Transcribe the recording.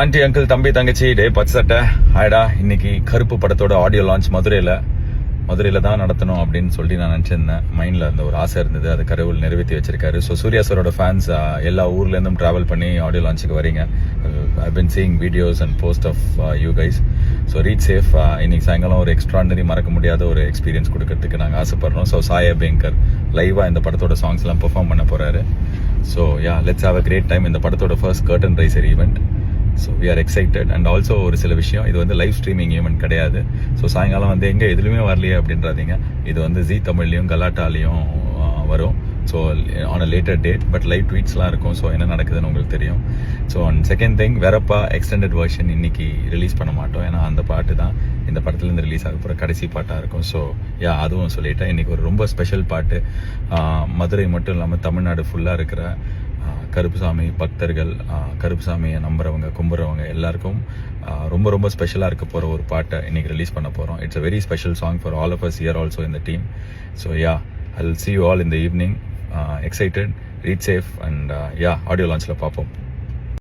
Aunty uncle தம்பி தங்கச்சி டே பச்சை சட்டை ஆயிடா. இன்னைக்கு கருப்பு படத்தோட ஆடியோ லான்ச் மதுரையில் தான் நடத்தணும் அப்படின்னு சொல்லி நான் நினச்சிருந்தேன். மைண்டில் அந்த ஒரு ஆசை இருந்தது, அது கடவுள் நிறைவேற்றி வச்சிருக்காரு. ஸோ சூர்யா சாரோட ஃபேன்ஸ் எல்லா ஊர்லேருந்தும் ட்ராவல் பண்ணி ஆடியோ லான்ச்சுக்கு வரீங்க. I been seeing videos and post of you guys. So reach safe. இன்னைக்கு சாயங்காலம் ஒரு எக்ஸ்ட்ராடனரி மறக்க முடியாத ஒரு எக்ஸ்பீரியன்ஸ் கொடுக்கறதுக்கு நாங்கள் ஆசைப்படுறோம். ஸோ சாய் அபியங்கர் லைவாக இந்த படத்தோட சாங்ஸ்லாம் பெர்ஃபார்ம் பண்ண போகிறாரு. So ya, let's have a great time. இந்த படத்தோட first curtain raiser event. So we are excited. And also ஒரு சில விஷயம், இது வந்து லைவ் ஸ்ட்ரீமிங் ஈவெண்ட் கிடையாது. ஸோ சாயங்காலம் வந்து எங்கே எதுலையுமே வரலையே அப்படின்றாதீங்க. இது வந்து ஜி தமிழ்லையும் கலாட்டாலையும் வரும். So on a later date, but live ட்வீட்ஸ்லாம் இருக்கும். ஸோ என்ன நடக்குதுன்னு உங்களுக்கு தெரியும். ஸோ அண்ட் செகண்ட் திங், வெரப்பா எக்ஸ்டெண்டட் வெர்ஷன் இன்னைக்கு ரிலீஸ் பண்ண மாட்டோம். ஏன்னா அந்த பாட்டு தான் இந்த படத்துலேருந்து ரிலீஸ் ஆக போகிற கடைசி பாட்டாக இருக்கும். ஸோ யா, அதுவும் சொல்லிட்டேன். இன்னைக்கு ஒரு ரொம்ப ஸ்பெஷல் பாட்டு. மதுரை மட்டும் இல்லாமல் தமிழ்நாடு ஃபுல்லாக இருக்கிற கருப்புசாமி பக்தர்கள், கருப்புசாமியை நம்புறவங்க கும்புறவங்க எல்லாருக்கும் ரொம்ப ரொம்ப ஸ்பெஷலாக இருக்க போகிற ஒரு பாட்டை இன்னைக்கு ரிலீஸ் பண்ண போகிறோம். It's a very special song for all of us here also in the team. So ya, I will see you all in the evening. Excited, read safe, and yeah, audio launch la paapom.